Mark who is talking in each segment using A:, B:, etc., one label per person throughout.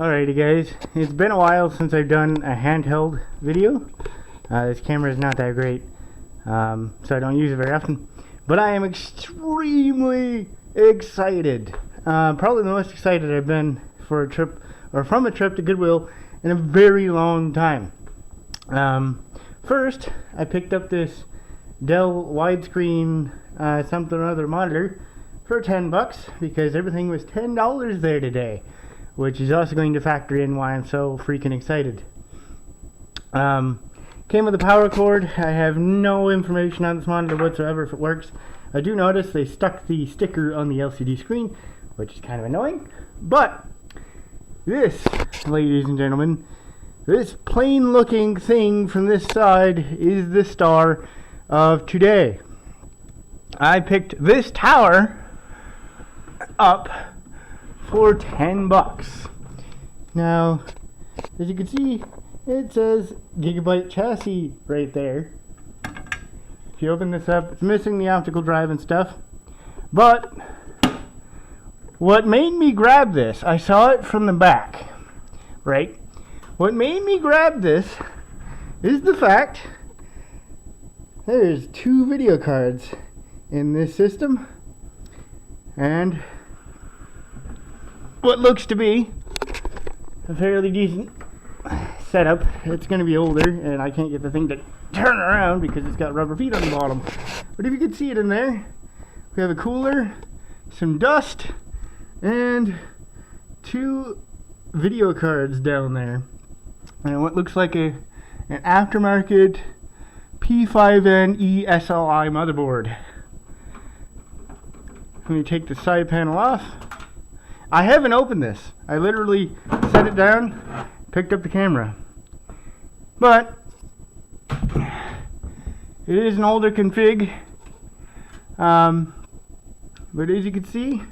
A: Alrighty guys, it's been a while since I've done a handheld video. This camera is not that great, so I don't use it very often. But I am extremely excited. Probably the most excited I've been for a trip, or from a trip to Goodwill in a very long time. First, I picked up this Dell widescreen something or other monitor for $10 because everything was $10 there today, which is also going to factor in why I'm so freaking excited. Came with a power cord. I have no information on this monitor whatsoever if it works. I do notice they stuck the sticker on the LCD screen, which is kind of annoying. But this, ladies and gentlemen, this plain looking thing from this side is the star of today. I picked this tower up for $10. Now, as you can see, it says Gigabyte chassis right there. If you open this up, it's missing the optical drive and stuff. But what made me grab this, I saw it from the back, right? What made me grab this is the fact there's 2 video cards in this system and what looks to be a fairly decent setup. It's going to be older and I can't get the thing to turn around because it's got rubber feet on the bottom. But if you can see it in there, we have a cooler, some dust, and 2 video cards down there. And what looks like an aftermarket P5NE SLI motherboard. Let me take the side panel off. I haven't opened this. I literally set it down, picked up the camera. But it is an older config. But as you can see,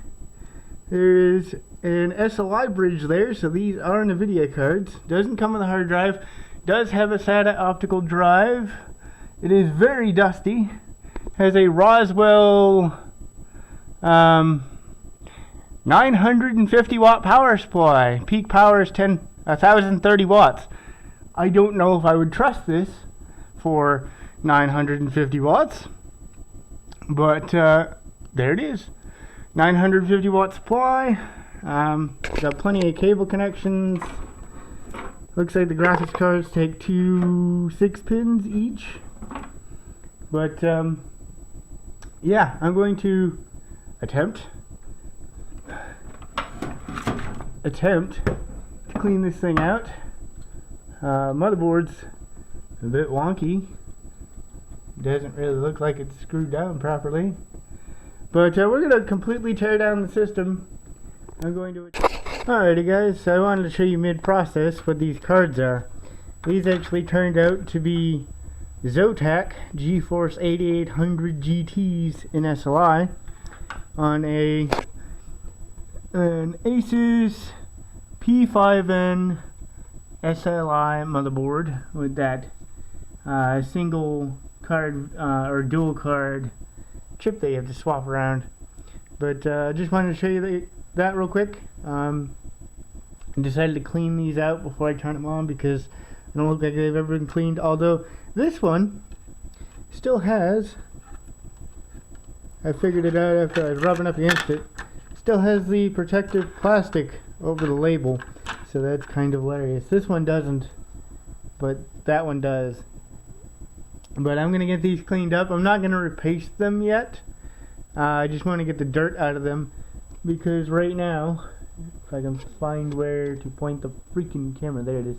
A: there is an SLI bridge there, so these are NVIDIA cards. Doesn't come with a hard drive. Does have a SATA optical drive. It is very dusty. Has a Roswell 950 watt power supply. Peak power is 1030 watts. I don't know if I would trust this for 950 watts, but there it is. 950 watt supply. Got plenty of cable connections. Looks like the graphics cards take 2 6-pins each. But yeah, I'm going to attempt to clean this thing out. Motherboard's a bit wonky. Doesn't really look like it's screwed down properly. But we're going to completely tear down the system. I'm going to... Alrighty guys, so I wanted to show you mid-process what these cards are. These actually turned out to be Zotac GeForce 8800GTs in SLI on an Asus P5N SLI motherboard with that single card or dual card chip that you have to swap around. But just wanted to show you that real quick. I decided to clean these out before I turn them on because they don't look like they've ever been cleaned, although this one still has, I figured it out after I was rubbing up against it, still has the protective plastic over the label, so that's kind of hilarious. This one doesn't, but that one does. But I'm going to get these cleaned up. I'm not going to repaste them yet. I just want to get the dirt out of them because right now, if I can find where to point the freaking camera, there it is.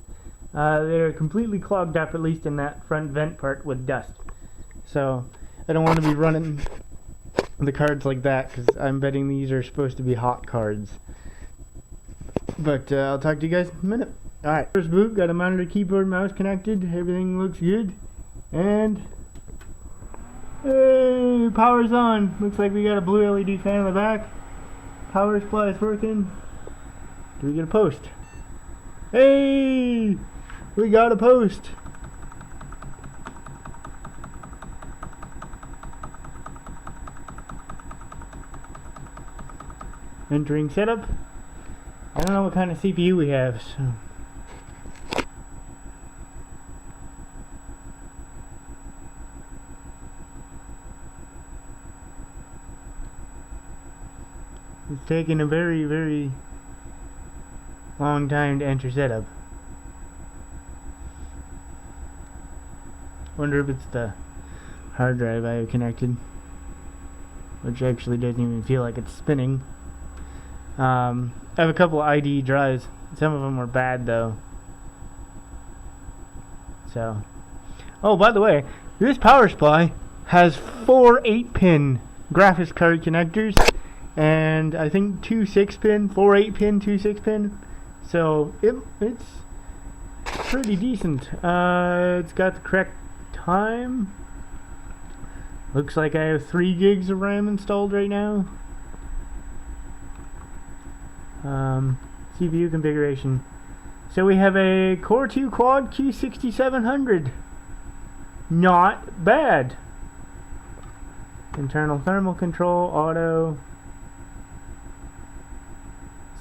A: They're completely clogged up, at least in that front vent part, with dust. So I don't want to be running the cards like that because I'm betting these are supposed to be hot cards. But I'll talk to you guys in a minute. Alright, first boot, got a monitor, keyboard, mouse connected. Everything looks good. And hey, power's on. Looks like we got a blue LED fan in the back. Power supply is working. Do we get a post? Hey, we got a post. Entering setup. I don't know what kind of CPU we have, so. It's taking a very, very long time to enter setup. Wonder if it's the hard drive I have connected, which actually doesn't even feel like it's spinning. I have a couple of ID drives. Some of them were bad though. So, oh, by the way, this power supply has 4 8-pin graphics card connectors, and I think 2 6-pin, 4 8-pin, 2 6-pin. So it's pretty decent. It's got the correct time. Looks like I have 3 gigs of RAM installed right now. CPU configuration. So we have a Core 2 Quad Q6700. Not bad. Internal thermal control, auto,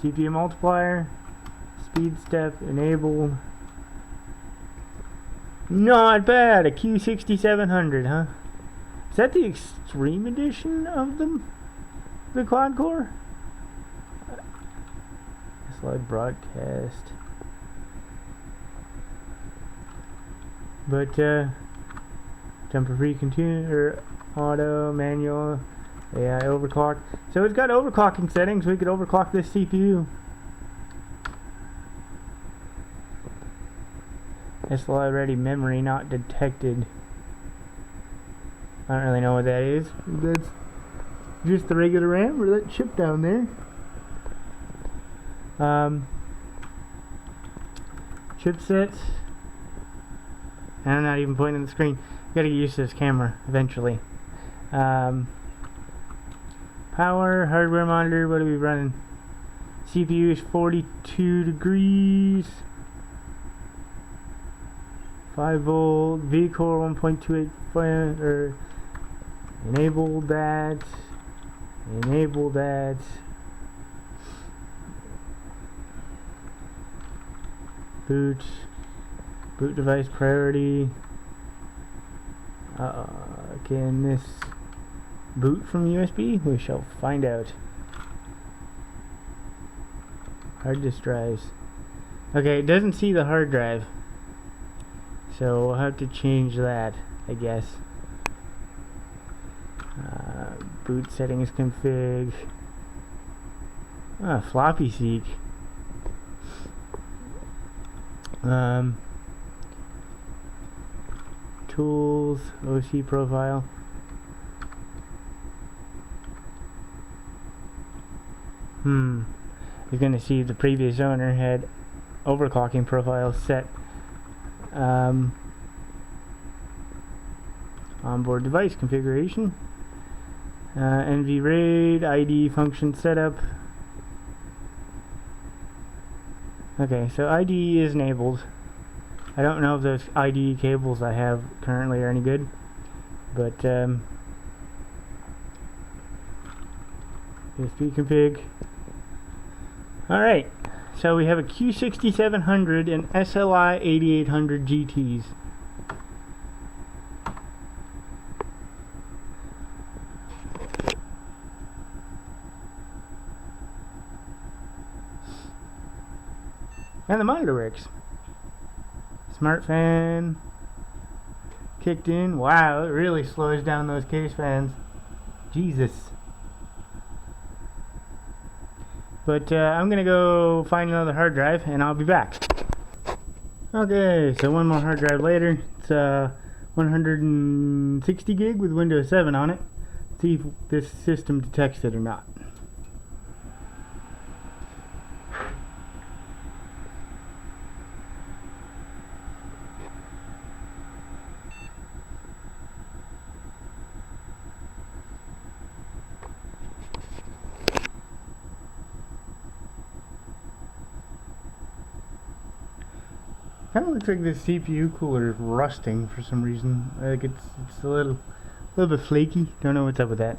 A: CPU multiplier, speed step enabled. Not bad. A Q6700, huh? Is that the extreme edition of the quad core? SLI broadcast. But jumper free continuer, auto, manual, AI overclock. So it's got overclocking settings. We could overclock this CPU. SLI ready memory not detected. I don't really know what that is. That's just the regular RAM or that chip down there. Chipsets. I'm not even pointing at the screen. Gotta get used to this camera eventually. Power, hardware monitor. What are we running? CPU is 42 degrees. 5 volt. V-core 1.28 or enable that. Enable that. Boot device priority. Can this boot from USB? We shall find out. Hard disk drives. Okay, it doesn't see the hard drive, so we'll have to change that, I guess. Boot settings config. Floppy seek. Tools, OC profile. You're gonna see the previous owner had overclocking profile set. Onboard device configuration. NV RAID, ID function setup. Okay, so ID is enabled. I don't know if those ID cables I have currently are any good, but USB config. Alright, so we have a Q6700 and SLI 8800 GTs. And the monitor works. Smart fan kicked in. Wow, it really slows down those case fans. Jesus. But I'm gonna go find another hard drive and I'll be back. Okay, so one more hard drive later. It's 160 gig with Windows 7 on it. See if this system detects it or not. Kind of looks like this CPU cooler is rusting for some reason. Like it's a little bit flaky. Don't know what's up with that.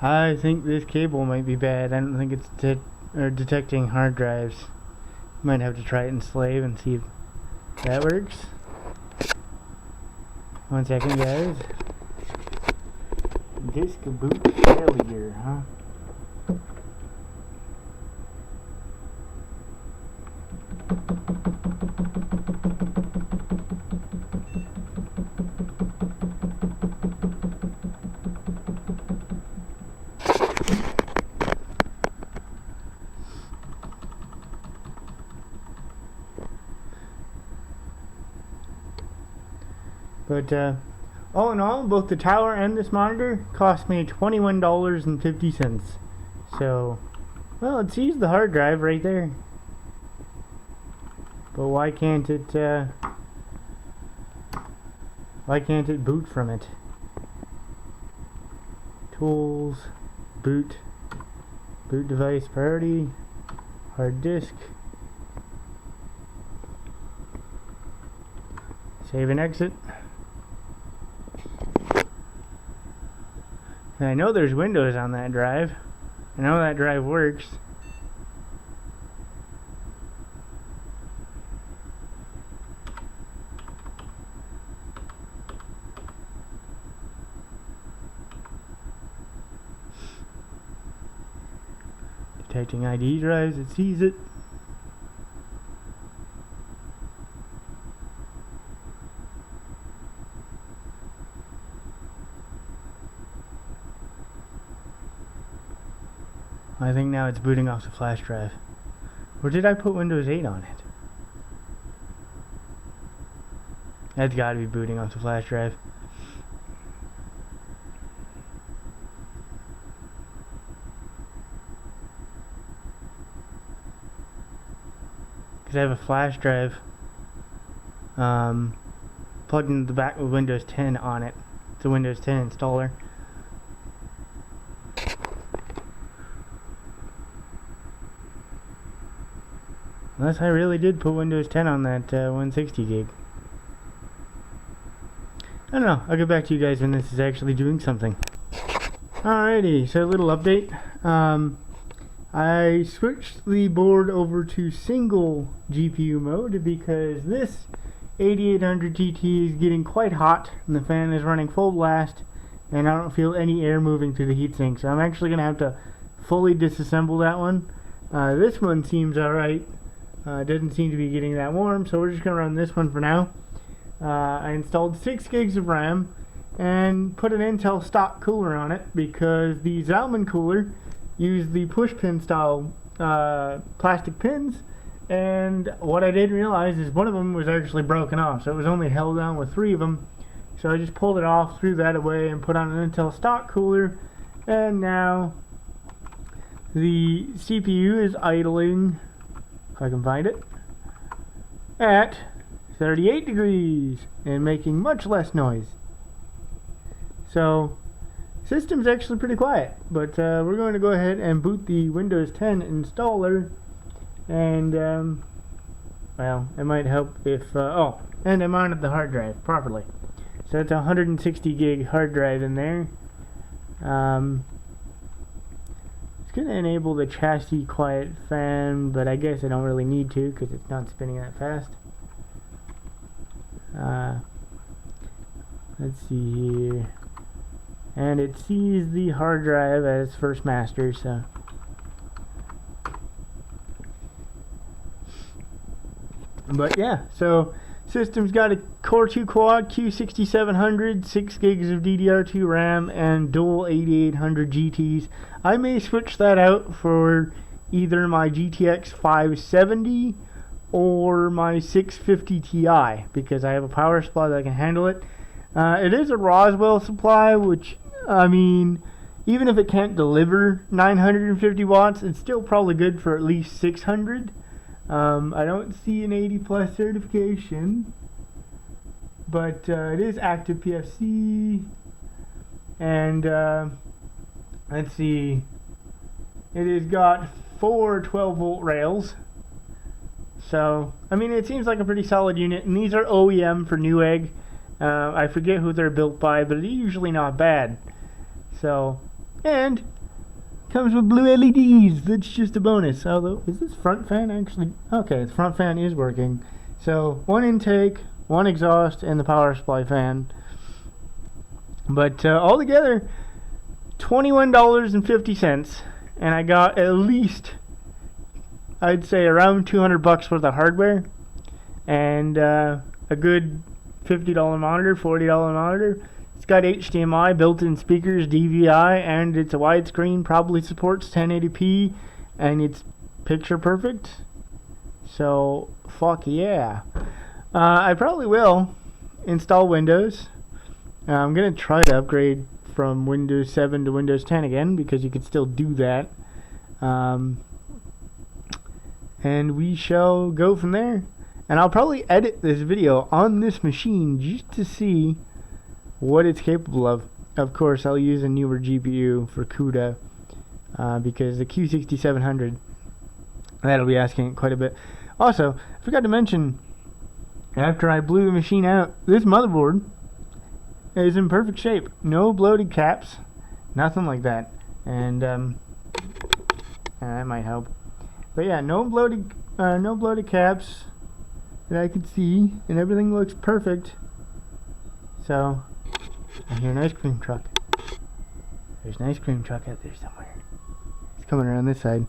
A: I think this cable might be bad. I don't think it's detecting hard drives. Might have to try it in Slave and see if that works. 1 second, guys. Disk boot failure, huh? But all in all, both the tower and this monitor cost me $21.50. So, well, it sees the hard drive right there. But why can't it boot from it? Tools, boot device priority, hard disk, save and exit. And I know there's Windows on that drive. I know that drive works. Detecting ID drives, it sees it. I think now it's booting off the flash drive. Or did I put Windows 8 on it? That's gotta be booting off the flash drive. Because I have a flash drive plugged into the back with Windows 10 on it. It's a Windows 10 installer. Unless I really did put Windows 10 on that 160 gig. I don't know. I'll get back to you guys when this is actually doing something. Alrighty, so a little update. I switched the board over to single GPU mode because this 8800 GT is getting quite hot and the fan is running full blast and I don't feel any air moving through the heatsink, so I'm actually going to have to fully disassemble that one. This one seems alright. It doesn't seem to be getting that warm, so we're just going to run this one for now. I installed 6 gigs of RAM and put an Intel stock cooler on it because the Zalman cooler used the push pin style plastic pins, and what I didn't realize is one of them was actually broken off, so it was only held down with 3 of them. So I just pulled it off, threw that away, and put on an Intel stock cooler, and now the CPU is idling, if I can find it, at 38 degrees and making much less noise. So system's actually pretty quiet, but we're going to go ahead and boot the Windows 10 installer, and well, it might help if oh, and I mounted the hard drive properly, so it's a 160 gig hard drive in there. It's going to enable the chassis quiet fan, but I guess I don't really need to because it's not spinning that fast. Let's see here. And it sees the hard drive as first master, so. But yeah, so system's got a Core 2 Quad Q6700, 6 gigs of DDR2 RAM, and dual 8800 GTs. I may switch that out for either my GTX 570 or my 650 Ti because I have a power supply that can handle it. It is a Roswell supply, which, I mean, even if it can't deliver 950 watts, it's still probably good for at least 600. I don't see an 80 plus certification, but it is active PFC, and let's see, it has got 4 12 volt rails. So, I mean, it seems like a pretty solid unit, and these are OEM for Newegg. I forget who they're built by, but they're usually not bad. So, and comes with blue LEDs. That's just a bonus. Although, is this front fan actually? Okay, the front fan is working. So, one intake, one exhaust, and the power supply fan. But altogether, $21.50, and I got at least, I'd say, around $200 worth of hardware, and a good $50 monitor, $40 monitor. It's got HDMI, built-in speakers, DVI, and it's a widescreen. Probably supports 1080p, and it's picture perfect. So fuck yeah. I probably will install Windows. I'm gonna try to upgrade from Windows 7 to Windows 10 again, because you can still do that. And we shall go from there. And I'll probably edit this video on this machine just to see what it's capable of. Of course, I'll use a newer GPU for CUDA, because the Q6700, that'll be asking it quite a bit. Also, I forgot to mention, after I blew the machine out, this motherboard is in perfect shape. No bloated caps, nothing like that. And that might help. But yeah, no bloated caps that I could see, and everything looks perfect. So, I hear an ice cream truck. There's an ice cream truck out there somewhere. It's coming around this side.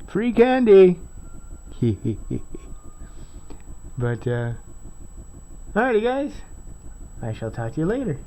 A: Free candy! But, alrighty guys. I shall talk to you later.